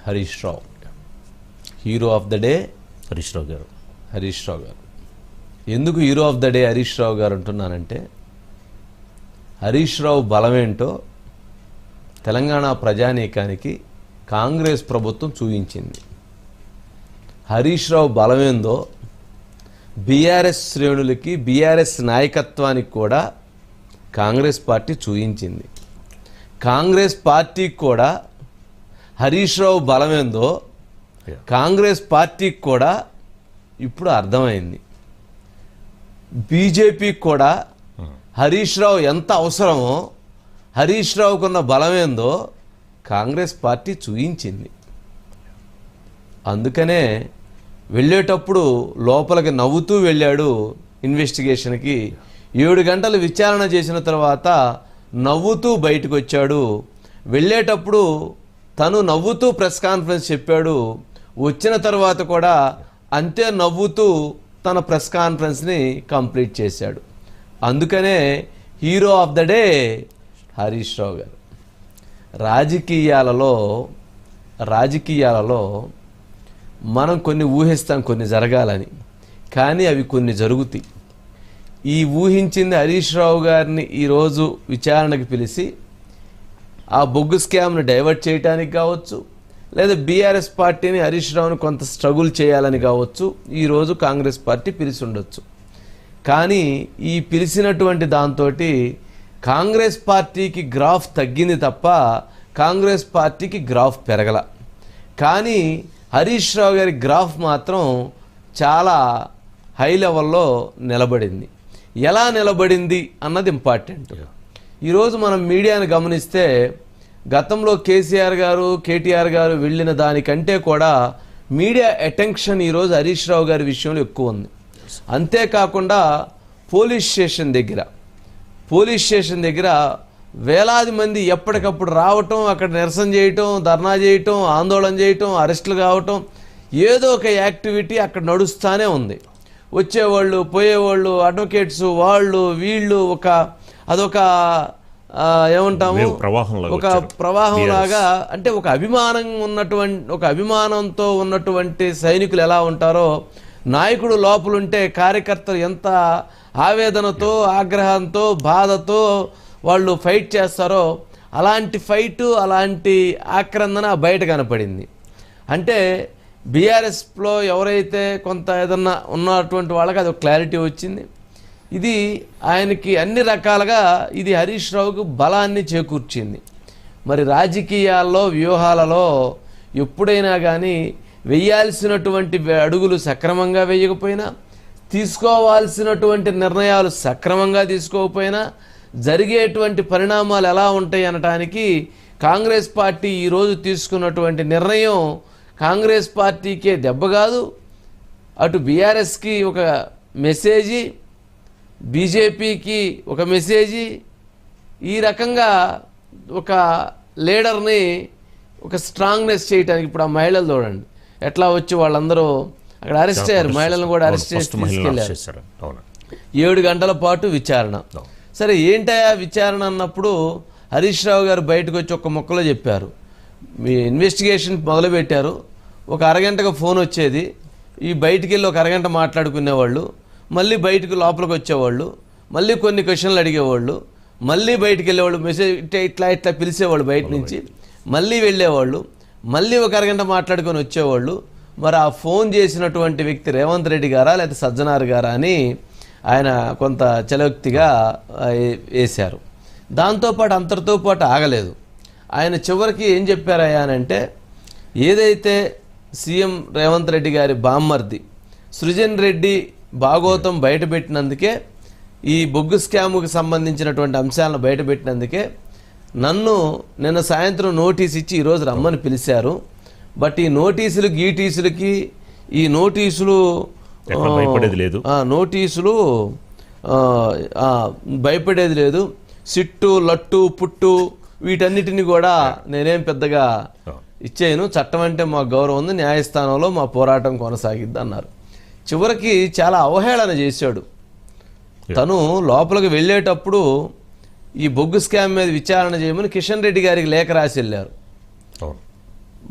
Harish Rao, hero of the day Harish Rao garu. Harish Rao garu. ఎందుకు hero of the day Harish Rao garu అంటున్నానంటే, హరీష్ రావు బలమేంటో తెలంగాణ ప్రజానీకానికి కాంగ్రెస్ ప్రభుత్వం చూపించింది. హరీష్ రావు బలమేందో బీఆర్ఎస్ శ్రేణులకి, బీఆర్ఎస్ నాయకత్వానికి కూడా కాంగ్రెస్ పార్టీ చూపించింది. కాంగ్రెస్ పార్టీకి కూడా హరీష్ రావు బలమేందో కాంగ్రెస్ పార్టీకి కూడా ఇప్పుడు అర్థమైంది. బీజేపీకి కూడా హరీష్ రావు ఎంత అవసరమో, హరీష్ రావుకున్న బలమేందో కాంగ్రెస్ పార్టీ చూయించింది. అందుకనే వెళ్ళేటప్పుడు లోపలికి నవ్వుతూ వెళ్ళాడు ఇన్వెస్టిగేషన్కి. 7 గంటలు విచారణ చేసిన తర్వాత నవ్వుతూ బయటకు వచ్చాడు. వెళ్ళేటప్పుడు తను నవ్వుతూ ప్రెస్ కాన్ఫరెన్స్ చెప్పాడు. వచ్చిన తర్వాత కూడా అంతే నవ్వుతూ తన ప్రెస్ కాన్ఫరెన్స్ని కంప్లీట్ చేశాడు. అందుకనే hero of the day Harish Rao garu. రాజకీయాలలో మనం కొన్ని ఊహిస్తాం, కొన్ని జరగాలని, కానీ అవి కొన్ని జరుగుతాయి. ఈ ఊహించింది హరీష్ రావు గారిని ఈరోజు విచారణకు పిలిచి ఆ బొగ్గు స్కామ్ను డైవర్ట్ చేయడానికి కావచ్చు, లేదా బీఆర్ఎస్ పార్టీని హరీష్ రావుని కొంత స్ట్రగుల్ చేయాలని కావచ్చు ఈరోజు కాంగ్రెస్ పార్టీ పిలిచి ఉండొచ్చు. కానీ ఈ పిలిచినటువంటి దాంతో కాంగ్రెస్ పార్టీకి గ్రాఫ్ తగ్గింది తప్ప కాంగ్రెస్ పార్టీకి గ్రాఫ్ పెరగల. కానీ హరీష్ రావు గారి గ్రాఫ్ మాత్రం చాలా హై లెవెల్లో నిలబడింది. ఎలా నిలబడింది అన్నది ఇంపార్టెంట్. ఈరోజు మనం మీడియాను గమనిస్తే గతంలో కేసీఆర్ గారు, కేటీఆర్ గారు వెళ్ళిన దానికంటే కూడా మీడియా అటెన్షన్ ఈరోజు హరీష్ రావు గారి విషయంలో ఎక్కువ ఉంది. అంతేకాకుండా పోలీస్ స్టేషన్ దగ్గర వేలాది మంది ఎప్పటికప్పుడు రావటం, అక్కడ నిరసన చేయటం, ధర్నా చేయటం, ఆందోళన చేయటం, అరెస్టులు కావటం, ఏదో ఒక యాక్టివిటీ అక్కడ నడుస్తూనే ఉంది. వచ్చేవాళ్ళు, పోయేవాళ్ళు, అడ్వకేట్స్, వాళ్ళు వీళ్ళు అదొక ఏమంటాము, ఒక ప్రవాహం లాగా. అంటే ఒక అభిమానంతో ఉన్నటువంటి సైనికులు ఎలా ఉంటారో, నాయకుడు లోపలుంటే కార్యకర్తలు ఎంత ఆవేదనతో, ఆగ్రహంతో, బాధతో వాళ్ళు ఫైట్ చేస్తారో అలాంటి ఫైటు, అలాంటి ఆక్రందన బయట కనపడింది. అంటే బీఆర్ఎస్లో ఎవరైతే కొంత ఏదన్నా ఉన్నటువంటి వాళ్ళకి అది ఒక క్లారిటీ వచ్చింది. ఇది ఆయనకి అన్ని రకాలుగా ఇది హరీష్ రావుకు బలాన్ని చేకూర్చింది. మరి రాజకీయాల్లో, వ్యూహాలలో ఎప్పుడైనా కానీ వేయాల్సినటువంటి అడుగులు సక్రమంగా వేయకపోయినా, తీసుకోవాల్సినటువంటి నిర్ణయాలు సక్రమంగా తీసుకోకపోయినా జరిగేటువంటి పరిణామాలు ఎలా ఉంటాయి అనటానికి కాంగ్రెస్ పార్టీ ఈరోజు తీసుకున్నటువంటి నిర్ణయం కాంగ్రెస్ పార్టీకే దెబ్బ కాదు, అటు బీఆర్ఎస్కి ఒక మెసేజీ, బీజేపీకి ఒక మెసేజీ. ఈ రకంగా ఒక లీడర్ని ఒక స్ట్రాంగ్నెస్ చేయడానికి ఇప్పుడు ఆ మహిళలు చూడండి ఎట్లా వచ్చి వాళ్ళందరూ అక్కడ అరెస్ట్ అయ్యారు. మహిళలను కూడా అరెస్ట్ చేసి తీసుకెళ్ళారు. 7 గంటల పాటు విచారణ. సరే ఏంటయా విచారణ అన్నప్పుడు హరీష్ రావు గారు బయటకు వచ్చి ఒక ముక్కలో చెప్పారు. మీ ఇన్వెస్టిగేషన్ మొదలుపెట్టారు, ఒక అరగంటగా ఫోన్ వచ్చేది, ఈ బయటికి వెళ్ళి ఒక అరగంట మాట్లాడుకునేవాళ్ళు, మళ్ళీ బయటకు లోపలికి వచ్చేవాళ్ళు, మళ్ళీ కొన్ని క్వశ్చన్లు అడిగేవాళ్ళు, మళ్ళీ బయటికి వెళ్ళేవాళ్ళు, మెసేజ్ ఇట్లా పిలిచేవాళ్ళు బయట నుంచి, మళ్ళీ వెళ్ళేవాళ్ళు, మళ్ళీ ఒక అరగంట మాట్లాడుకొని వచ్చేవాళ్ళు. మరి ఆ ఫోన్ చేసినటువంటి వ్యక్తి రేవంత్ రెడ్డి గారా లేకపోతే సజ్జనార్ గారా అని ఆయన కొంత చలవ్యక్తిగా వేశారు. దాంతోపాటు అంతటితో పాటు ఆగలేదు. ఆయన చివరికి ఏం చెప్పారయ్యా అంటే, ఏదైతే సీఎం రేవంత్ రెడ్డి గారి బామ్మర్ది సృజన్ రెడ్డి భాగోతం బయటపెట్టినందుకే, ఈ బొగ్గు స్కాముకి సంబంధించినటువంటి అంశాలను బయటపెట్టినందుకే నన్ను నిన్న సాయంత్రం నోటీస్ ఇచ్చి ఈరోజు రమ్మని పిలిచారు. బట్ ఈ గీటీసులకి ఈ నోటీసులు భయపడేది లేదు. సిట్టు, లట్టు, పుట్టు వీటన్నిటిని కూడా నేనేం పెద్దగా ఇచ్చేయను. చట్టం అంటే మా గౌరవం ఉంది, న్యాయస్థానంలో మా పోరాటం కొనసాగిద్ది అన్నారు. చివరికి చాలా అవహేళన చేశాడు. తను లోపలికి వెళ్ళేటప్పుడు ఈ బొగ్గు స్కామ్ మీద విచారణ చేయమని కిషన్ రెడ్డి గారికి లేఖ రాసి వెళ్ళారు.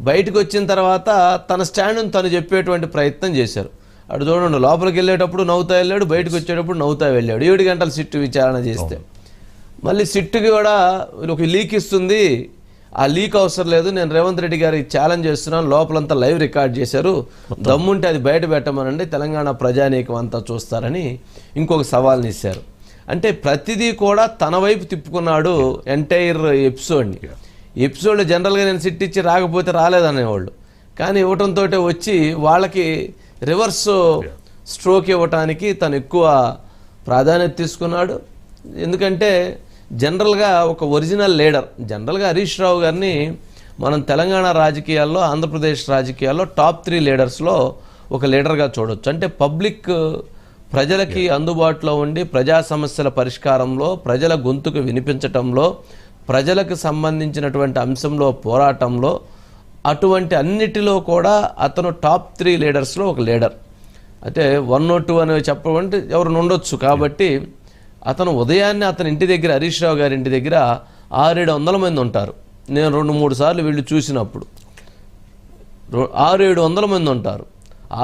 బయటకు వచ్చిన తర్వాత తన స్టాండ్ను తను చెప్పేటువంటి ప్రయత్నం చేశారు. అటు చూడండి, లోపలికి వెళ్ళేటప్పుడు నవ్వుతా వెళ్ళాడు, బయటకు వచ్చేటప్పుడు నవ్వుతా వెళ్ళాడు. 7 గంటల సిట్టు విచారణ చేస్తే మళ్ళీ సిట్టుకి కూడా ఒక లీక్ ఇస్తుంది. ఆ లీక్ అవసరం లేదు, నేను రేవంత్ రెడ్డి గారికి ఛాలెంజ్ చేస్తున్నాను, లోపలంతా లైవ్ రికార్డ్ చేశారు, దమ్ముంటే అది బయట పెట్టమనండి, తెలంగాణ ప్రజానీకం అంతా చూస్తారని ఇంకొక సవాల్ని ఇచ్చారు. అంటే ప్రతిదీ కూడా తన వైపు తిప్పుకున్నాడు ఎంటైర్ ఎపిసోడ్ని. ఎపిసోడ్లో జనరల్గా నేను సిట్ ఇచ్చి రాకపోతే రాలేదనేవాళ్ళు, కానీ ఇవ్వటంతో వచ్చి వాళ్ళకి రివర్స్ స్ట్రోక్ ఇవ్వటానికి తను ఎక్కువ ప్రాధాన్యత తీసుకున్నాడు. ఎందుకంటే జనరల్గా ఒక ఒరిజినల్ లీడర్, జనరల్గా హరీష్ రావు గారిని మనం తెలంగాణ రాజకీయాల్లో, ఆంధ్రప్రదేశ్ రాజకీయాల్లో టాప్ 3 లీడర్స్లో ఒక లీడర్గా చూడొచ్చు. అంటే పబ్లిక్ ప్రజలకి అందుబాటులో ఉండి ప్రజా సమస్యల పరిష్కారంలో, ప్రజల గొంతుకు వినిపించటంలో, ప్రజలకు సంబంధించినటువంటి అంశంలో పోరాటంలో, అటువంటి అన్నిటిలో కూడా అతను టాప్ 3 లీడర్స్లో ఒక లీడర్. అంటే 1 or 2 అనేవి చెప్పమంటే ఎవరు ఉండొచ్చు. కాబట్టి అతను ఉదయాన్నే అతని ఇంటి దగ్గర, హరీష్ రావు గారి ఇంటి దగ్గర 600-700 మంది ఉంటారు. నేను 2-3 సార్లు వీళ్ళు చూసినప్పుడు 600-700 మంది ఉంటారు.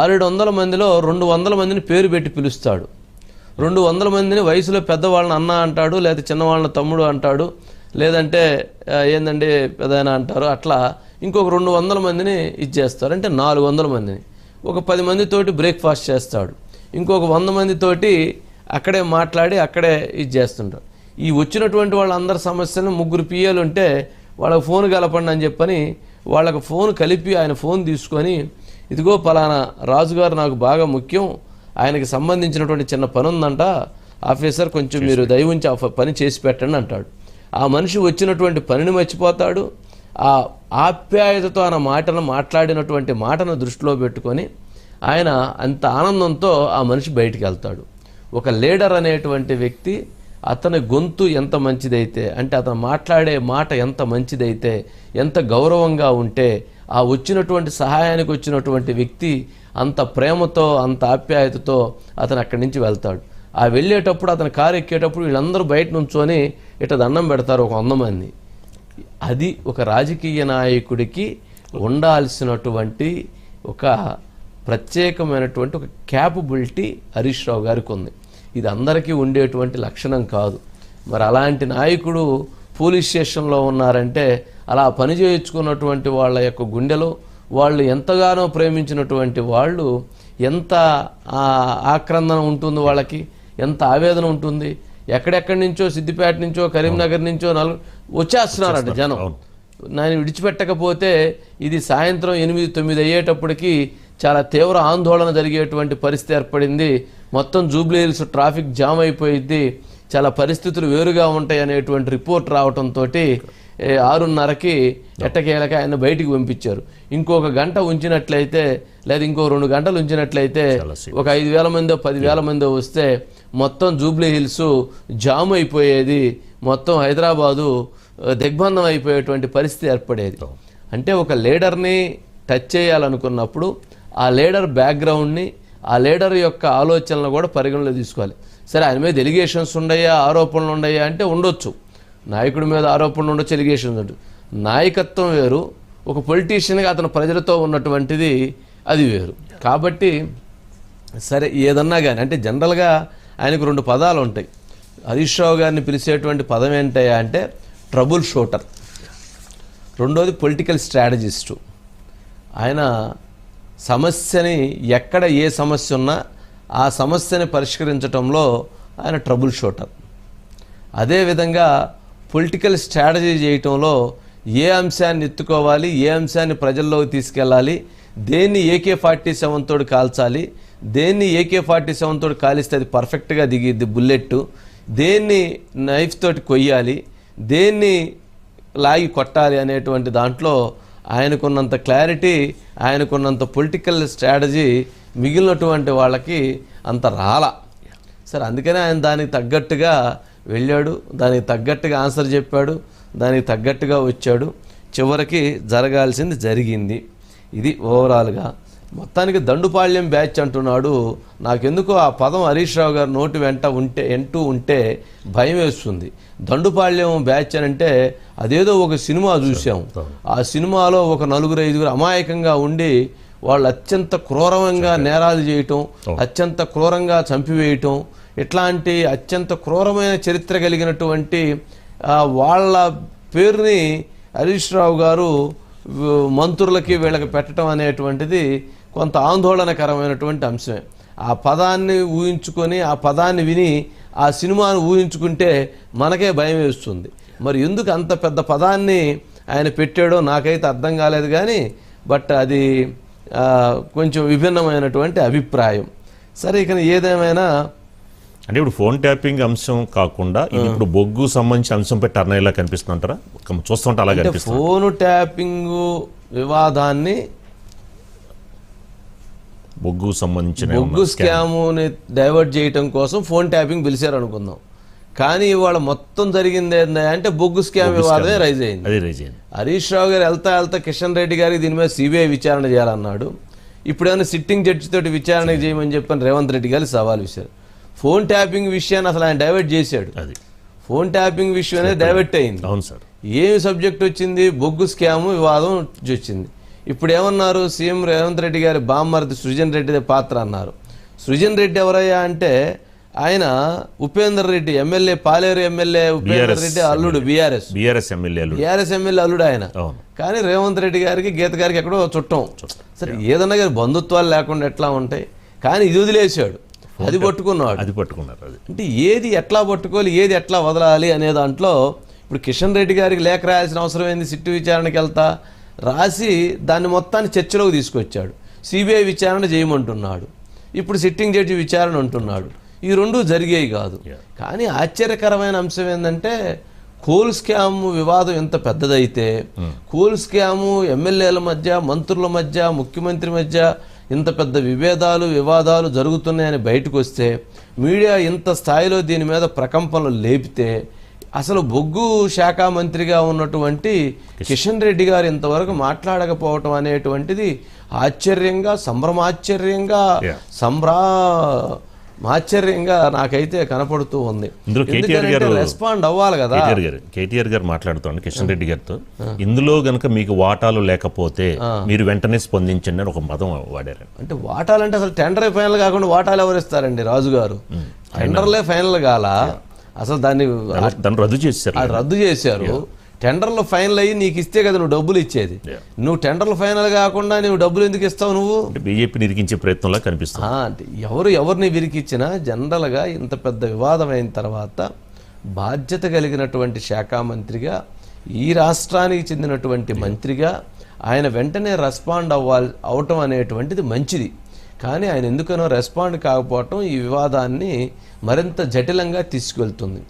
600-700 మందిలో 200 మందిని పేరు పెట్టి పిలుస్తాడు. 200 మందిని వయసులో పెద్దవాళ్ళని అన్న అంటాడు, లేదా చిన్నవాళ్ళని తమ్ముడు అంటాడు, లేదంటే ఏందంటే పెదైనా అంటారు. అట్లా ఇంకొక 200 మందిని ఇచ్చేస్తారు. అంటే 400 మందిని ఒక 10 మందితోటి బ్రేక్ఫాస్ట్ చేస్తాడు. ఇంకొక 100 మందితోటి అక్కడే మాట్లాడి అక్కడే ఇది చేస్తుంటారు. ఈ వచ్చినటువంటి వాళ్ళందరి సమస్యలను 3 పిఏలు ఉంటే వాళ్ళకి ఫోన్ కలపండి అని చెప్పని వాళ్ళకి ఫోన్ కలిపి ఆయన ఫోన్ తీసుకొని, ఇదిగో పలానా రాజుగారు నాకు బాగా ముఖ్యం, ఆయనకి సంబంధించినటువంటి చిన్న పని ఉందంట ఆఫీసర్, కొంచెం మీరు దయ ఉంచి ఆ పని చేసి పెట్టండి అంటాడు. ఆ మనిషి వచ్చినటువంటి పనిని మర్చిపోతాడు. ఆ ఆప్యాయతతో ఆయన మాటను మాట్లాడినటువంటి మాటను దృష్టిలో పెట్టుకొని ఆయన అంత ఆనందంతో ఆ మనిషి బయటికి వెళ్తాడు. ఒక లీడర్ అనేటువంటి వ్యక్తి, అతని గొంతు ఎంత మంచిదైతే, అంటే అతను మాట్లాడే మాట ఎంత మంచిదైతే, ఎంత గౌరవంగా ఉంటే, ఆ వచ్చినటువంటి సహాయానికి వచ్చినటువంటి వ్యక్తి అంత ప్రేమతో, అంత ఆప్యాయతతో అతను అక్కడి నుంచి వెళ్తాడు. ఆ వెళ్ళేటప్పుడు, అతను కారు ఎక్కేటప్పుడు వీళ్ళందరూ బయట నుంచొని ఇట దండం పెడతారు, ఒక 100 మంది. అది ఒక రాజకీయ నాయకుడికి ఉండాల్సినటువంటి ఒక ప్రత్యేకమైనటువంటి ఒక క్యాపబిలిటీ హరీష్ రావు గారికి ఉంది. ఇది అందరికీ ఉండేటువంటి లక్షణం కాదు. మరి అలాంటి నాయకుడు పోలీస్ స్టేషన్లో ఉన్నారంటే అలా పని చేయించుకున్నటువంటి వాళ్ళ యొక్క గుండెలో, వాళ్ళు ఎంతగానో ప్రేమించినటువంటి వాళ్ళు, ఎంత ఆక్రందన ఉంటుంది వాళ్ళకి, ఎంత ఆవేదన ఉంటుంది. ఎక్కడెక్కడి నుంచో, సిద్దిపేట నుంచో, కరీంనగర్ నుంచో వచ్చేస్తున్నారట జనం. నేను విడిచిపెట్టకపోతే ఇది సాయంత్రం 8-9 అయ్యేటప్పటికి చాలా తీవ్ర ఆందోళన జరిగేటువంటి పరిస్థితి ఏర్పడింది. మొత్తం జూబ్లీ హిల్స్ ట్రాఫిక్ జామ్ అయిపోయింది, చాలా పరిస్థితులు వేరుగా ఉంటాయి అనేటువంటి రిపోర్ట్ రావడంతో 6:30కి ఎట్టకేలక ఆయన బయటికి పంపించారు. ఇంకొక గంట ఉంచినట్లయితే, లేదా ఇంకో 2 గంటలు ఉంచినట్లయితే ఒక 5,000 మందో 10,000 మందో వస్తే మొత్తం జూబ్లీ హిల్స్ జామ్ అయిపోయేది, మొత్తం హైదరాబాదు దిగ్బంధం అయిపోయేటువంటి పరిస్థితి ఏర్పడేది. అంటే ఒక లీడర్ని టచ్ చేయాలనుకున్నప్పుడు ఆ లీడర్ బ్యాక్గ్రౌండ్ని, ఆ లీడర్ యొక్క ఆలోచనలు కూడా పరిగణలో తీసుకోవాలి. సరే, ఆయన మీద ఎలిగేషన్స్ ఉన్నాయా, ఆరోపణలు ఉన్నాయా అంటే ఉండొచ్చు. నాయకుడి మీద ఆరోపణలు ఉండొచ్చు, ఎలిగేషన్స్ ఉండొచ్చు. నాయకత్వం వేరు, ఒక పొలిటీషియన్గా అతను ప్రజలతో ఉన్నటువంటిది అది వేరు. కాబట్టి సరే, ఏదన్నా కానీ అంటే జనరల్గా ఆయనకు 2 పదాలు ఉంటాయి. హరీష్ రావు గారిని పిలిచేటువంటి పదం ఏంటయ్యా అంటే ట్రబుల్ షూటర్, రెండోది పొలిటికల్ స్ట్రాటజిస్టు. ఆయన సమస్యని, ఎక్కడ ఏ సమస్య ఉన్నా ఆ సమస్యని పరిష్కరించడంలో ఆయన ట్రబుల్ షూటర్. అదేవిధంగా పొలిటికల్ స్ట్రాటజీ చేయటంలో ఏ అంశాన్ని ఎత్తుకోవాలి, ఏ అంశాన్ని ప్రజల్లోకి తీసుకెళ్ళాలి, దేన్ని AK-47 తోటి కాల్చాలి, దేన్ని AK-47 తోటి కాలిస్తే అది పర్ఫెక్ట్గా దిగిద్ది బుల్లెట్, దేన్ని నైఫ్ తోటి కొయ్యాలి, దేన్ని లాగి కొట్టాలి అనేటువంటి దాంట్లో ఆయనకున్నంత క్లారిటీ, ఆయనకున్నంత పొలిటికల్ స్ట్రాటజీ మిగిలినటువంటి వాళ్ళకి అంత రాలా. సరే, అందుకనే ఆయన దానికి తగ్గట్టుగా వెళ్ళాడు, దానికి తగ్గట్టుగా ఆన్సర్ చెప్పాడు, దానికి తగ్గట్టుగా వచ్చాడు. చివరికి జరగాల్సింది జరిగింది. ఇది ఓవరాల్గా. మొత్తానికి దండుపాళ్యం బ్యాచ్ అంటున్నాడు. నాకెందుకో ఆ పదం హరీష్ రావు గారు నోటి వెంట ఉంటే భయం వేస్తుంది. దండుపాళ్యం బ్యాచ్ అని అంటే అదేదో ఒక సినిమా చూసాం. ఆ సినిమాలో ఒక 4-5 అమాయకంగా ఉండి వాళ్ళు అత్యంత క్రూరంగా నేరాలు చేయటం, అత్యంత క్రూరంగా చంపివేయటం, ఇట్లాంటి అత్యంత క్రూరమైన చరిత్ర కలిగినటువంటి వాళ్ళ పేరుని హరీష్ రావు గారు మంత్రులకి వీళ్ళకి పెట్టడం అనేటువంటిది కొంత ఆందోళనకరమైనటువంటి అంశమే. ఆ పదాన్ని ఊహించుకొని ఆ పదాన్ని విని ఆ సినిమాను ఊహించుకుంటే మనకే భయం వేస్తుంది. మరి ఎందుకు అంత పెద్ద పదాన్ని ఆయన పెట్టాడో నాకైతే అర్థం కాలేదు. కానీ బట్ అది కొంచెం విభిన్నమైనటువంటి అభిప్రాయం. సరే, ఇక ఏదేమైనా అంటే ఇప్పుడు ఫోన్ ట్యాపింగ్ అంశం కాకుండా ఇది ఇప్పుడు బొగ్గు సంబంధించిన అంశంపై టర్న్ అయ్యేలా కనిపిస్తుంటారా? చూస్తుంటే అలాగే అనిపిస్తుంది. ఫోన్ ట్యాపింగ్ వివాదాన్ని బొగ్గు సంబంధించిన బొగ్గు స్కామ్ని డైవర్ట్ చేయడం కోసం ఫోన్ ట్యాపింగ్ పిలిచారు అనుకుందాం. కానీ ఇవాళ మొత్తం జరిగింది ఏంటంటే బొగ్గు స్కామ్ వివాదమే రైజ్ అయింది. హరీష్ రావు గారు వెళ్తా కిషన్ రెడ్డి గారికి దీని మీద సిబిఐ విచారణ చేయాలన్నాడు. ఇప్పుడేమైనా సిట్టింగ్ జడ్జి తోటి విచారణ చేయమని చెప్పని రేవంత్ రెడ్డి గారు సవాల్ విసిరారు. ఫోన్ ట్యాపింగ్ విషయాన్ని అసలు ఆయన డైవర్ట్ చేశాడు. ఫోన్ ట్యాపింగ్ విషయం అనేది డైవర్ట్ అయింది. అవును సార్. ఏమి సబ్జెక్ట్ వచ్చింది? బొగ్గు స్కామ్ వివాదం వచ్చింది. ఇప్పుడు ఏమన్నారు? సీఎం రేవంత్ రెడ్డి గారి బామ్మర్ది సృజన్ రెడ్డిదే పాత్ర అన్నారు. సృజన్ రెడ్డి ఎవరయ్యా అంటే ఆయన ఉపేందర్ రెడ్డి ఎమ్మెల్యే, పాలేరు ఎమ్మెల్యే ఉపేందర్ రెడ్డి అల్లుడు, బీఆర్ఎస్ ఎమ్మెల్యే అల్లుడు ఆయన. కానీ రేవంత్ రెడ్డి గారికి, గీత గారికి ఎక్కడో చుట్టం. సరే, ఏదన్నా కానీ బంధుత్వాలు లేకుండా ఎట్లా ఉంటాయి? కానీ ఇది వదిలేశాడు, అది పట్టుకున్నాడు. అంటే ఏది ఎట్లా పట్టుకోవాలి, ఏది ఎట్లా వదలాలి అనే దాంట్లో ఇప్పుడు కిషన్ రెడ్డి గారికి లేఖ రాయాల్సిన అవసరం ఏంది? సిట్టు విచారణకి వెళ్తా రాసి దాన్ని మొత్తాన్ని చర్చలోకి తీసుకొచ్చాడు. సిబిఐ విచారణ చేయమంటున్నాడు. ఇప్పుడు సిట్టింగ్ జడ్జి విచారణ అంటున్నాడు. ఈ రెండు జరిగేవి కాదు. కానీ ఆశ్చర్యకరమైన అంశం ఏంటంటే కోల్ స్కామ్ వివాదం ఎంత పెద్దదైతే, కోల్ స్కాము ఎమ్మెల్యేల మధ్య, మంత్రుల మధ్య, ముఖ్యమంత్రి మధ్య ఇంత పెద్ద వివాదాలు జరుగుతున్నాయని బయటకు వస్తే, మీడియా ఇంత స్థాయిలో దీని మీద ప్రకంపనలు లేపితే, అసలు బొగ్గు శాఖ మంత్రిగా ఉన్నటువంటి కిషన్ రెడ్డి గారు ఇంతవరకు మాట్లాడకపోవటం అనేటువంటిది ఆశ్చర్యంగా, ఆశ్చర్యంగా నాకైతే కనపడుతూ ఉంది. రెస్పాండ్ అవ్వాలి కదా. కేటీఆర్ గారు మాట్లాడుతూ కిషన్ రెడ్డి గారితో, ఇందులో గనక మీకు వాటాలు లేకపోతే మీరు వెంటనే స్పందించండి అని ఒక పదం వాడారు. అంటే వాటాలు అంటే అసలు టెండరే ఫైనల్ కాకుండా వాటాలు ఎవరు ఇస్తారండి? రాజు గారు టెండర్లే ఫైనల్ కాల, అసలు దాన్ని రద్దు చేశారు. టెండర్లు ఫైనల్ అయ్యి నీకు ఇస్తే కదా నువ్వు డబ్బులు ఇచ్చేది. నువ్వు టెండర్లు ఫైనల్ కాకుండా నువ్వు డబ్బులు ఎందుకు ఇస్తావు? నువ్వు బీజేపీ ఇరికించే ప్రయత్నంలా కనిపిస్తుంది. అంటే ఎవరిని విరికిచ్చినా జనరల్గా ఇంత పెద్ద వివాదం అయిన తర్వాత బాధ్యత కలిగినటువంటి శాఖ మంత్రిగా, ఈ రాష్ట్రానికి చెందినటువంటి మంత్రిగా ఆయన వెంటనే రెస్పాండ్ అవటం అనేటువంటిది మంచిది. కానీ ఆయన ఎందుకనో రెస్పాండ్ కాకపోవటం ఈ వివాదాన్ని మరింత జటిలంగా తీసుకెళ్తుంది.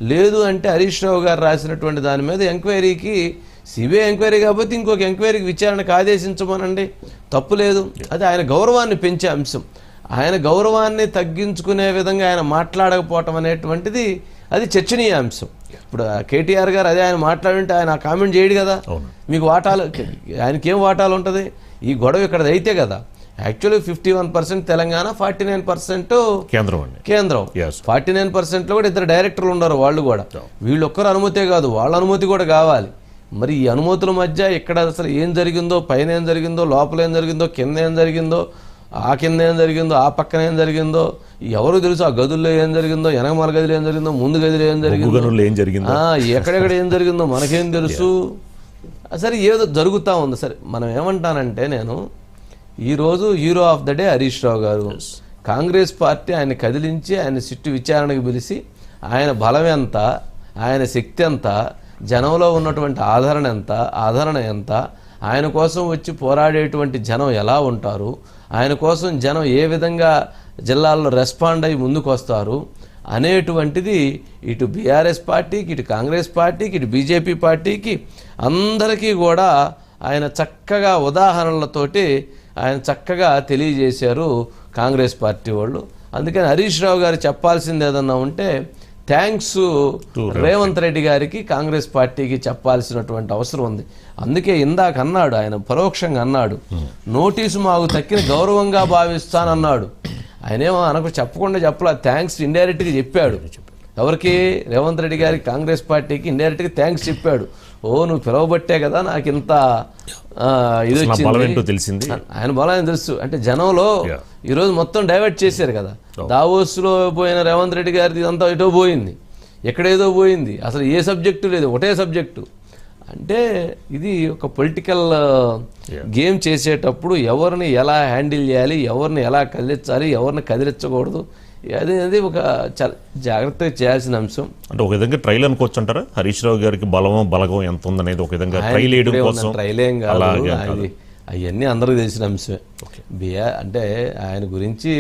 లేదు అంటే హరీష్ రావు గారు రాసినటువంటి దాని మీద ఎంక్వైరీకి, సిబిఐ ఎంక్వైరీ కాకపోతే ఇంకొక ఎంక్వైరీకి విచారణకు ఆదేశించమనండి, తప్పు లేదు. అది ఆయన గౌరవాన్ని పెంచే అంశం. ఆయన గౌరవాన్ని తగ్గించుకునే విధంగా ఆయన మాట్లాడకపోవటం అనేటువంటిది అది చర్చనీయ అంశం. ఇప్పుడు కేటీఆర్ గారు అదే ఆయన మాట్లాడుంటే ఆయన కామెంట్ చేయడు కదా. మీకు వాటాలు, ఆయనకేం వాటాలు ఉంటుంది? ఈ గొడవ ఇక్కడ అయితే కదా. యాక్చువల్లీ 51% తెలంగాణ, 49% కేంద్రం. 49%లో కూడా 2 డైరెక్టర్లు ఉన్నారు. వాళ్ళు కూడా వీళ్ళొక్కరు అనుమతే కాదు, వాళ్ళ అనుమతి కూడా కావాలి. మరి ఈ అనుమతుల మధ్య ఇక్కడ అసలు ఏం జరిగిందో, పైన ఏం జరిగిందో, లోపల ఏం జరిగిందో, కింద ఏం జరిగిందో, ఆ కింద ఏం జరిగిందో, ఆ పక్కన ఏం జరిగిందో ఎవరు తెలుసు? ఆ గదుల్లో ఏం జరిగిందో, వెనకమాల గదిలో ఏం జరిగిందో, ముందు గదిలో ఏం జరిగిందో, ఎక్కడెక్కడ ఏం జరిగిందో మనకేం తెలుసు? సరే, ఏదో జరుగుతూ ఉంది. సరే, మనం ఏమంటానంటే, నేను ఈరోజు hero of the day Harish Rao garu. Congress party ఆయన కదిలించి ఆయన సిట్టు విచారణకు పిలిచి ఆయన బలం ఎంత, ఆయన శక్తి ఎంత, జనంలో ఉన్నటువంటి ఆదరణ ఎంత, ఆయన కోసం వచ్చి పోరాడేటువంటి జనం ఎలా ఉంటారు, ఆయన కోసం జనం ఏ విధంగా జిల్లాల్లో రెస్పాండ్ అయ్యి ముందుకు వస్తారు అనేటువంటిది ఇటు బీఆర్ఎస్ పార్టీకి, ఇటు కాంగ్రెస్ పార్టీకి, ఇటు బీజేపీ పార్టీకి అందరికీ కూడా ఆయన చక్కగా ఉదాహరణలతోటి ఆయన చక్కగా తెలియజేశారు కాంగ్రెస్ పార్టీ వాళ్ళు. అందుకని హరీష్ రావు గారు చెప్పాల్సింది ఏదన్నా ఉంటే, థ్యాంక్స్ రేవంత్ రెడ్డి గారికి కాంగ్రెస్ పార్టీకి చెప్పాల్సినటువంటి అవసరం ఉంది. అందుకే ఇందాక అన్నాడు, ఆయన పరోక్షంగా అన్నాడు, నోటీసు మాకు తక్కిన గౌరవంగా భావిస్తానన్నాడు. ఆయనేమో అనకు చెప్పకుండా చెప్పలా, థ్యాంక్స్ ఇండైరెక్ట్గా చెప్పాడు. ఎవరికి? రేవంత్ రెడ్డి గారికి, కాంగ్రెస్ పార్టీకి ఇండైరెక్ట్గా థ్యాంక్స్ చెప్పాడు. నువ్వు పిలవబట్టే కదా నాకు ఇంత ఇది వచ్చింది, ఆయన బలం తెలుసు. అంటే జనంలో ఈరోజు మొత్తం డైవర్ట్ చేశారు కదా. దావోస్లో పోయిన రేవంత్ రెడ్డి గారిది ఇదంతా ఎటో పోయింది, ఎక్కడేదో పోయింది, అసలు ఏ సబ్జెక్టు లేదు, ఒకటే సబ్జెక్టు. అంటే ఇది ఒక పొలిటికల్ గేమ్ చేసేటప్పుడు ఎవరిని ఎలా హ్యాండిల్ చేయాలి, ఎవరిని ఎలా కదిలించాలి, ఎవరిని కదిలించకూడదు, అది ఒక చాలా జాగ్రత్తగా చేయాల్సిన అంశం. అంటే ఒక విధంగా ట్రైల్ అనుకోవచ్చు అంటారా? హరీష్ రావు గారికి బలగం ఎంత ఉందనేది ఒక విధంగా ట్రైల్ వేయడం కోసం. ట్రైల్ ఏం కాదు, అవన్నీ అందరికీ తెలిసిన అంశమే. అంటే ఆయన గురించి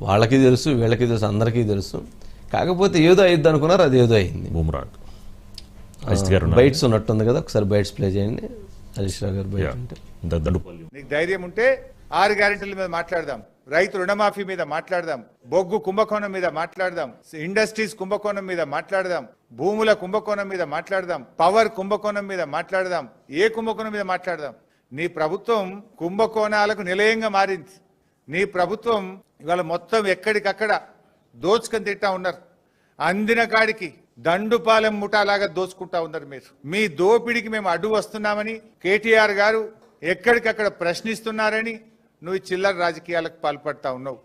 వాళ్ళకి తెలుసు, వీళ్ళకి తెలుసు, అందరికీ తెలుసు. కాకపోతే ఏదో అయ్యిద్ది అనుకున్నారు, అది ఏదో అయింది. బుమ్రా బైట్స్ ఉన్నట్టుంది కదా, ఒకసారి బైట్స్ ప్లే చేయండి. హరీష్ రావు గారు బయట ఉంటే. నీకు ధైర్యం ఉంటే 6 గ్యారెంటీల మీద మాట్లాడదాం, రైతు రుణమాఫీ మీద మాట్లాడదాం, బొగ్గు కుంభకోణం మీద మాట్లాడదాం, ఇండస్ట్రీస్ కుంభకోణం మీద మాట్లాడదాం, భూముల కుంభకోణం మీద మాట్లాడదాం, పవర్ కుంభకోణం మీద మాట్లాడదాం, ఏ కుంభకోణం మీద మాట్లాడదాం. నీ ప్రభుత్వం కుంభకోణాలకు నిలయంగా మారింది. నీ ప్రభుత్వం ఇవాళ మొత్తం ఎక్కడికక్కడ దోచుకొని తింటా ఉన్నారు. అందిన కాడికి దండుపాలెం ముఠాలాగా దోచుకుంటా ఉన్నారు మీరు. మీ దోపిడికి మేము అడ్డు వస్తున్నామని కేటీఆర్ గారు ఎక్కడికక్కడ ప్రశ్నిస్తున్నారని నువ్వు చిల్లర రాజకీయాలకు పాల్పడతా ఉన్నావు.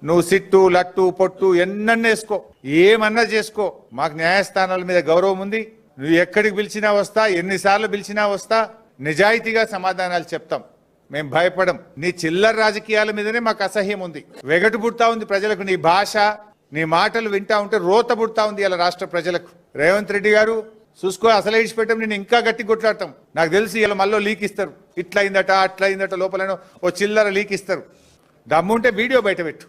నువ్వు సిట్టు లట్టు పొట్టు ఎన్నన్నేసుకో, ఏమన్నా చేసుకో, మాకు న్యాయస్థానాల మీద గౌరవం ఉంది. నువ్వు ఎక్కడికి పిలిచినా వస్తా, ఎన్నిసార్లు పిలిచినా వస్తా, నిజాయితీగా సమాధానాలు చెప్తాం, మేము భయపడం. నీ చిల్లర రాజకీయాల మీదనే మాకు అసహ్యం ఉంది, వెగటు పుడతా ఉంది ప్రజలకు. నీ భాష, నీ మాటలు వింటా ఉంటే రోత పుడతా ఉంది ఇలా రాష్ట్ర ప్రజలకు. రేవంత్ రెడ్డి గారు చూసుకో, అసలు ఇడిచిపెట్టాం, నేను ఇంకా గట్టి కొట్లాడతాం. నాకు తెలిసి ఇలా మళ్ళీ లీక్ ఇస్తారు, ఇట్లా అయిందట అట్లా అయిందట, లోపల ఓ చిల్లర లీక్ ఇస్తారు. దమ్ముంటే వీడియో బయట పెట్టు.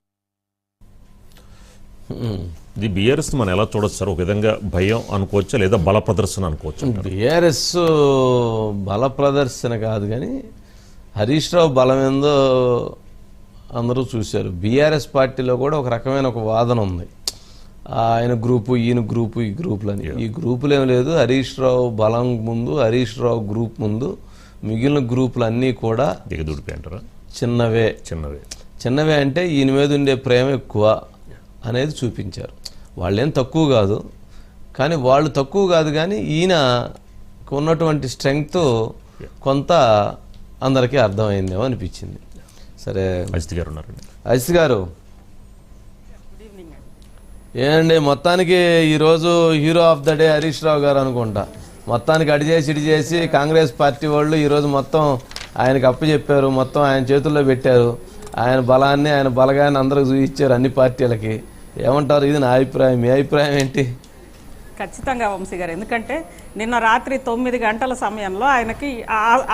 ఇది బీఆర్ఎస్ మనం ఎలా చూడొచ్చు సార్? ఒక విధంగా భయం అనుకోవచ్చా, లేదా బల ప్రదర్శన అనుకోవచ్చు? బీఆర్ఎస్ బల ప్రదర్శన కాదు, కానీ హరీష్ రావు బలం ఏందో అందరూ చూశారు. బీఆర్ఎస్ పార్టీలో కూడా ఒక రకమైన ఒక వాదన ఉంది, ఆయన గ్రూపు, ఈయన గ్రూపు, ఈ గ్రూపులని. ఈ గ్రూపులు ఏం లేదు, హరీష్ రావు బలం ముందు, హరీష్ రావు గ్రూప్ ముందు మిగిలిన గ్రూపులు అన్నీ కూడా దిగదుడిపోయి చిన్నవే. చిన్నవే అంటే ఈయన మీద ఉండే ప్రేమ ఎక్కువ అనేది చూపించారు. వాళ్ళేం తక్కువ కాదు, కానీ వాళ్ళు తక్కువ కాదు, కానీ ఈయన ఉన్నటువంటి స్ట్రెంగ్త్ కొంత అందరికీ అర్థమైందేమో అనిపించింది. సరే, అజిత్ గారు ఉన్నారండి. అజిత్ గారు ఏనండి, మొత్తానికి ఈరోజు hero of the day Harish Rao garu అనుకుంటా. మొత్తానికి అడి చేసి ఇడి చేసి కాంగ్రెస్ పార్టీ వాళ్ళు ఈరోజు మొత్తం ఆయనకు అప్పచెప్పారు, మొత్తం ఆయన చేతుల్లో పెట్టారు. ఆయన బలాన్ని, ఆయన బలగాన్ని అందరికి చూపించారు అన్ని పార్టీలకి. ఏమంటారు? ఇది నా అభిప్రాయం, మీ అభిప్రాయం ఏంటి? ఖచ్చితంగా వంశీ గారు, ఎందుకంటే నిన్న రాత్రి 9 గంటల సమయంలో ఆయనకి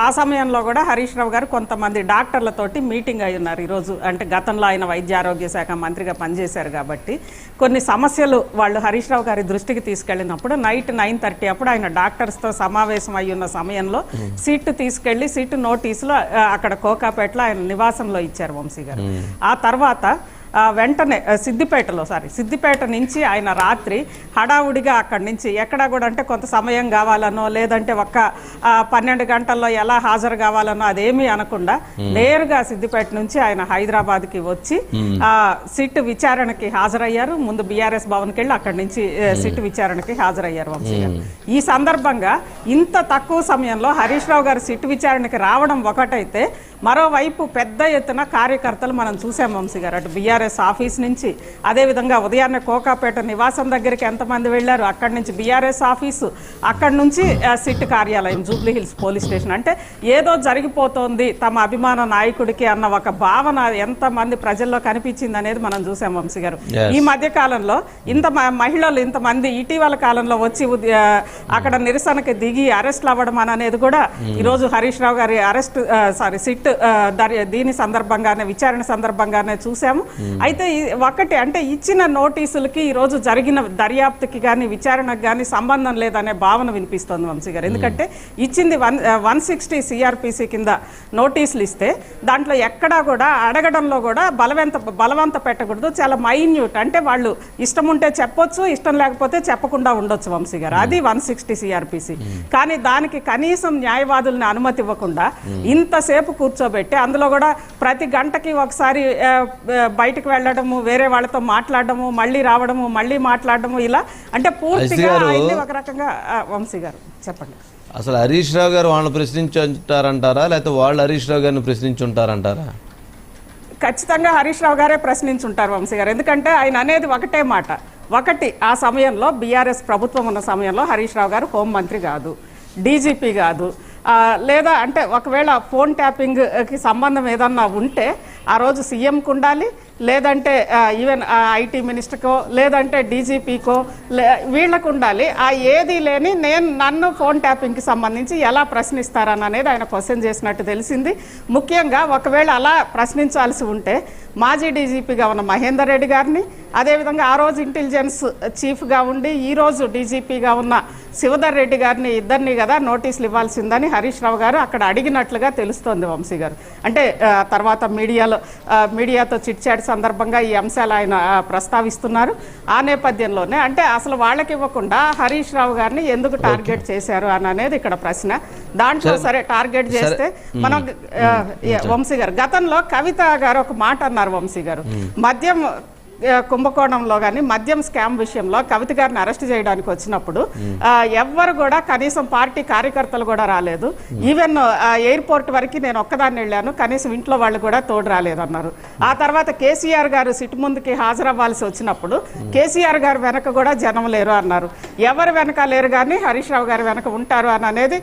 ఆ సమయంలో కూడా హరీష్ రావు గారు కొంతమంది డాక్టర్లతోటి మీటింగ్ అయి ఉన్నారు ఈరోజు. అంటే గతంలో ఆయన వైద్య ఆరోగ్య శాఖ మంత్రిగా పనిచేశారు కాబట్టి కొన్ని సమస్యలు వాళ్ళు హరీష్ రావు గారి దృష్టికి తీసుకెళ్ళినప్పుడు నైట్ 9:30 అప్పుడు ఆయన డాక్టర్స్తో సమావేశం అయి ఉన్న సమయంలో సీటు తీసుకెళ్లి సీటు నోటీసులు అక్కడ కోకాపేటలో ఆయన నివాసంలో ఇచ్చారు వంశీ గారు. ఆ తర్వాత వెంటనే సిద్దిపేట నుంచి ఆయన రాత్రి హడావుడిగా అక్కడి నుంచి ఎక్కడా కూడా, అంటే కొంత సమయం కావాలనో లేదంటే ఒక్క 12 గంటల్లో ఎలా హాజరు కావాలనో అదేమీ అనకుండా నేరుగా సిద్దిపేట నుంచి ఆయన హైదరాబాద్కి వచ్చి సిట్ విచారణకి హాజరయ్యారు. ముందు బీఆర్ఎస్ భవన్కి వెళ్ళి అక్కడి నుంచి సిట్ విచారణకి హాజరయ్యారు వంశీ గారు. ఈ సందర్భంగా ఇంత తక్కువ సమయంలో హరీష్ రావు గారు సిట్ విచారణకి రావడం ఒకటైతే, మరోవైపు పెద్ద ఎత్తున కార్యకర్తలు మనం చూసాం వంశీ గారు. అటు బీఆర్ఎస్ ఆఫీస్ నుంచి, అదేవిధంగా ఉదయాన్నే కోకాపేట నివాసం దగ్గరికి ఎంతమంది వెళ్ళారు, అక్కడి నుంచి బీఆర్ఎస్ ఆఫీసు, అక్కడి నుంచి సిట్ కార్యాలయం, జూబ్లీ హిల్స్ పోలీస్ స్టేషన్. అంటే ఏదో జరిగిపోతోంది తమ అభిమాన నాయకుడికి అన్న ఒక భావన ఎంతమంది ప్రజల్లో కనిపించింది అనేది మనం చూసాం వంశీ గారు. ఈ మధ్య కాలంలో మహిళలు ఇంతమంది ఇటీవల కాలంలో వచ్చి అక్కడ నిరసనకి దిగి అరెస్ట్లు అవ్వడం అనేది కూడా ఈరోజు హరీష్ రావు గారి సిట్ దీని సందర్భంగానే, విచారణ సందర్భంగానే చూసాము. అయితే ఒకటి అంటే ఇచ్చిన నోటీసులకి ఈ రోజు జరిగిన దర్యాప్తుకి కానీ విచారణకు కానీ సంబంధం లేదనే భావన వినిపిస్తోంది వంశీ గారు. ఎందుకంటే ఇచ్చింది 160 సిఆర్పిసి కింద నోటీసులు ఇస్తే దాంట్లో ఎక్కడా కూడా అడగడంలో కూడా బలవంత పెట్టకూడదు, చాలా మైన్యూట్, అంటే వాళ్ళు ఇష్టం ఉంటే చెప్పొచ్చు, ఇష్టం లేకపోతే చెప్పకుండా ఉండొచ్చు వంశీ గారు. అది 160 సిఆర్పిసి. కానీ దానికి కనీసం న్యాయవాదుల్ని అనుమతి ఇవ్వకుండా ఇంతసేపు కూర్చోబెట్టి అందులో కూడా ప్రతి గంటకి ఒకసారి బయటకు వెళ్ళడము, వేరే వాళ్ళతో మాట్లాడడము, మళ్ళీ రావడము, మళ్ళీ మాట్లాడడము, ఇలా అంటే పూర్తిగా ఒక రకంగా. వంశీ గారు చెప్పండి, అసలు హరీష్ రావు గారు వాళ్ళని ప్రశ్నించుంటారంటారా, లేకపోతే వాళ్ళు హరీష్ రావు గారిని ప్రశ్నించుంటారంటారా? ఖచ్చితంగా హరీష్ రావు గారే ప్రశ్నించుంటారు వంశీ గారు. ఎందుకంటే ఆయన అనేది ఒకటే మాట. ఒకటి, ఆ సమయంలో బీఆర్ఎస్ ప్రభుత్వం ఉన్న సమయంలో హరీష్ రావు గారు హోంమంత్రి కాదు, డీజీపీ కాదు, లేదా అంటే ఒకవేళ ఫోన్ ట్యాపింగ్కి సంబంధం ఏదన్నా ఉంటే ఆ రోజు సీఎంకు ఉండాలి, లేదంటే ఈవెన్ ఐటీ మినిస్టర్కో లేదంటే డీజీపీకో వీళ్ళకు ఉండాలి. ఆ ఏది లేని నన్ను ఫోన్ ట్యాపింగ్కి సంబంధించి ఎలా ప్రశ్నిస్తారని అనేది ఆయన క్వశ్చన్ చేసినట్టు తెలిసింది. ముఖ్యంగా ఒకవేళ అలా ప్రశ్నించాల్సి ఉంటే మాజీ డీజీపీగా ఉన్న మహేందర్ రెడ్డి గారిని, అదేవిధంగా ఆ రోజు ఇంటెలిజెన్స్ చీఫ్గా ఉండి ఈరోజు డీజీపీగా ఉన్న శివధర్ రెడ్డి గారిని, ఇద్దరిని కదా నోటీసులు ఇవ్వాల్సిందని హరీష్ రావు గారు అక్కడ అడిగినట్లుగా తెలుస్తోంది వంశీ గారు. అంటే తర్వాత మీడియాతో చిట్ చాట్ సందర్భంగా ఈ అంశాలు ఆయన ప్రస్తావిస్తున్నారు. ఆ నేపథ్యంలోనే అంటే అసలు వాళ్ళకి ఇవ్వకుండా హరీష్ రావు గారిని ఎందుకు టార్గెట్ చేశారు అని అనేది ఇక్కడ ప్రశ్న. దాంట్లో సరే టార్గెట్ చేస్తే మనం వంశీ గారు గతంలో కవిత గారు ఒక మాట అన్నారు వంశీ గారు, మద్యం కుంభకోణంలో కానీ మద్యం స్కామ్ విషయంలో కవిత గారిని అరెస్ట్ చేయడానికి వచ్చినప్పుడు ఎవ్వరు కూడా కనీసం పార్టీ కార్యకర్తలు కూడా రాలేదు, ఈవెన్ ఎయిర్పోర్ట్ వరకు నేను ఒక్కదాన్ని వెళ్ళాను, కనీసం ఇంట్లో వాళ్ళు కూడా తోడు రాలేదు అన్నారు. ఆ తర్వాత కేసీఆర్ గారు సిట్ ముందుకి హాజరవ్వాల్సి వచ్చినప్పుడు కేసీఆర్ గారు వెనక కూడా జనం లేరు అన్నారు. ఎవరు వెనక లేరు కానీ హరీష్ రావు గారు వెనక ఉంటారు అని అనేది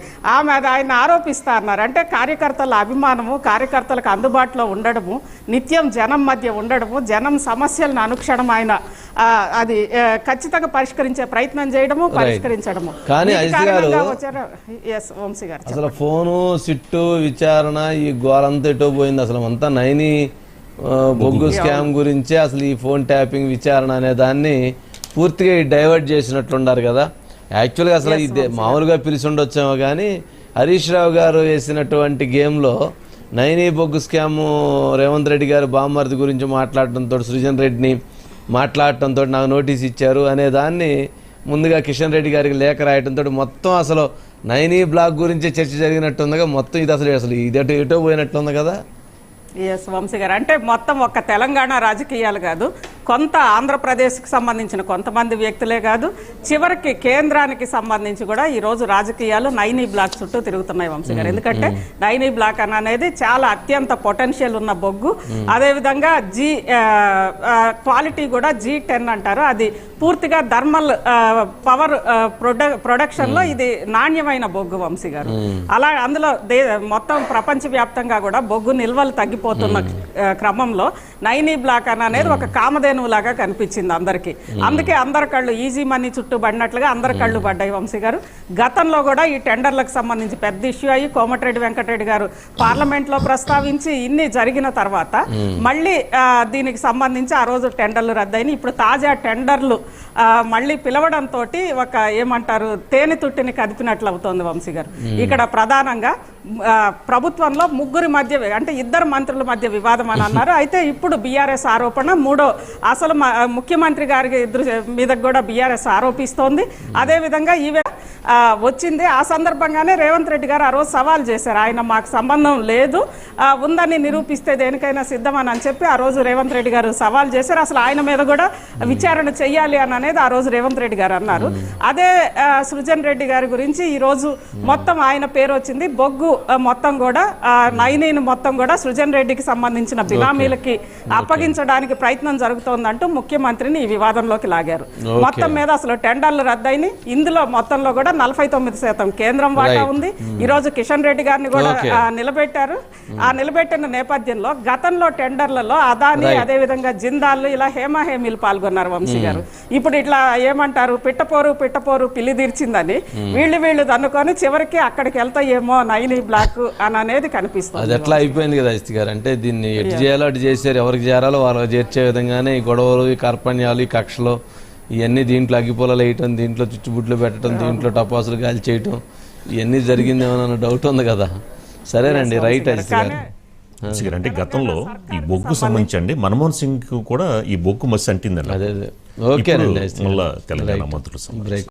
ఆయన ఆరోపిస్తా అన్నారు. అంటే కార్యకర్తల అభిమానము, కార్యకర్తలకు అందుబాటులో ఉండడము, నిత్యం జనం మధ్య ఉండడము, జనం సమస్యలను అనుక్షణం ఆయన అది ఖచ్చితంగా పరిష్కరించే ప్రయత్నం చేయడము, పరిష్కరించడము. కానీ అసలు ఫోను సిట్టు విచారణ ఈ గోలంతా ఎటో పోయింది. అసలు అంతా నైని బొగ్గు స్కామ్ గురించే అసలు ఈ ఫోన్ ట్యాపింగ్ విచారణ అనే దాన్ని పూర్తిగా డైవర్ట్ చేసినట్లున్నారు కదా. యాక్చువల్గా అసలు ఇది మామూలుగా పిలిచి ఉండొచ్చేమో కానీ హరీష్ రావు గారు వేసినటువంటి గేమ్లో నైని బొగ్గు స్కామ్ రేవంత్ రెడ్డి గారు బామ్మర్ది గురించి మాట్లాడటంతో, సృజన్ రెడ్డిని మాట్లాడటంతో నాకు నోటీస్ ఇచ్చారు అనే దాన్ని ముందుగా కిషన్ రెడ్డి గారికి లేఖ రాయటంతో మొత్తం అసలు నైని బ్లాక్ గురించే చర్చ జరిగినట్టుందిగా. మొత్తం ఇది అసలు ఇది ఎటో పోయినట్లుంది కదా. ఎస్ వంశీ గారు, అంటే మొత్తం ఒక్క తెలంగాణ రాజకీయాలు కాదు, కొంత ఆంధ్రప్రదేశ్కి సంబంధించిన కొంతమంది వ్యక్తులే కాదు, చివరికి కేంద్రానికి సంబంధించి కూడా ఈరోజు రాజకీయాలు నైని బ్లాక్ చుట్టూ తిరుగుతున్నాయి వంశీ గారు. ఎందుకంటే నైని బ్లాక్ అనేది చాలా అత్యంత పొటెన్షియల్ ఉన్న బొగ్గు, అదేవిధంగా క్వాలిటీ కూడా G10 అంటారు. అది పూర్తిగా థర్మల్ పవర్ ప్రొడక్షన్లో ఇది నాణ్యమైన బొగ్గు వంశీ గారు. అలా అందులో మొత్తం ప్రపంచవ్యాప్తంగా కూడా బొగ్గు నిల్వలు తగ్గిపోతున్న క్రమంలో నైని బ్లాక్ అనేది ఒక కామధేనువులాగా కనిపించింది అందరికీ. అందుకే అందరి కళ్ళు ఈజీ మనీ చుట్టూ పడినట్లుగా అందరి కళ్ళు పడ్డాయి వంశీ గారు. గతంలో కూడా ఈ టెండర్లకు సంబంధించి పెద్ద ఇష్యూ అయ్యి కోమటిరెడ్డి వెంకటరెడ్డి గారు పార్లమెంట్లో ప్రస్తావించి ఇన్ని జరిగిన తర్వాత మళ్ళీ దీనికి సంబంధించి ఆ రోజు టెండర్లు రద్దయినాయి. ఇప్పుడు తాజా టెండర్లు మళ్ళీ పిలవడంతో ఒక ఏమంటారు తేనె తుట్టిని కదిపినట్లు అవుతోంది వంశీ గారు. ఇక్కడ ప్రధానంగా ప్రభుత్వంలో ముగ్గురి మధ్య అంటే ఇద్దరు మంత్రుల మధ్య వివాదం అని అన్నారు. అయితే ఇప్పుడు బీఆర్ఎస్ ఆరోపణ మూడో అసలు ముఖ్యమంత్రి గారి మీద కూడా బీఆర్ఎస్ ఆరోపిస్తోంది. అదేవిధంగా ఈవెన్ వచ్చింది. ఆ సందర్భంగానే రేవంత్ రెడ్డి గారు ఆ రోజు సవాల్ చేశారు, ఆయన మాకు సంబంధం లేదు, ఉందని నిరూపిస్తే దేనికైనా సిద్ధమని చెప్పి ఆ రోజు రేవంత్ రెడ్డి గారు సవాల్ చేశారు. అసలు ఆయన మీద కూడా విచారణ చెయ్యాలి అని అనేది ఆ రోజు రేవంత్ రెడ్డి గారు అన్నారు. అదే సృజన్ రెడ్డి గారి గురించి ఈ రోజు మొత్తం ఆయన పేరు వచ్చింది. బొగ్గు మొత్తం కూడా నైనిని మొత్తం కూడా సృజన్ రెడ్డికి సంబంధించిన బినామీలకి అప్పగించడానికి ప్రయత్నం జరుగుతోందంటూ ముఖ్యమంత్రిని ఈ వివాదంలోకి లాగారు. మొత్తం మీద అసలు టెండర్లు రద్దయినాయి. ఇందులో మొత్తంలో కూడా కూడా 49% కేంద్రం వాటా ఉంది. ఈ రోజు కిషన్ రెడ్డి గారిని కూడా నిలబెట్టారు. ఆ నిలబెట్టిన నేపథ్యంలో గతంలో టెండర్లలో అదాని అదే విధంగా జిందాల్ ఇలా హేమీలు పాల్గొన్నారు వంశీ గారు. ఇప్పుడు ఇట్లా ఏమంటారు పిట్టపోరు పిల్లి తీర్చిందని వీళ్ళు అనుకొని చివరికి అక్కడికి వెళ్తాయేమో నైని బ్లాక్ అని అనేది కనిపిస్తుంది. అది ఎట్లా అయిపోయింది కదా అస్తి గారు. అంటే దీన్ని ఎటు చేయాలో అటు చేశారు. ఎవరికి చేరాలో వాళ్ళకి చేర్చే విధంగానే ఈ గొడవలు, ఈ కర్పణ్యాలు, ఈ కక్షలు ఇవన్నీ దీంట్లో అగ్గిపొలాలు వేయటం, దీంట్లో చుచ్చుబుడ్లు పెట్టడం, దీంట్లో టపాసులు గాలి చేయటం ఇవన్నీ జరిగిందేమో డౌట్ ఉంది కదా. సరేనండి, రైట్ అస్తి గారు. అంటే గతంలో ఈ బొగ్గు సంబంధించి మన్మోహన్ సింగ్ కూడా ఈ బొగ్గు మసి అంటిందండి. అదే ఓకేనండి. మళ్ళీ తెలంగాణ మంత్రులు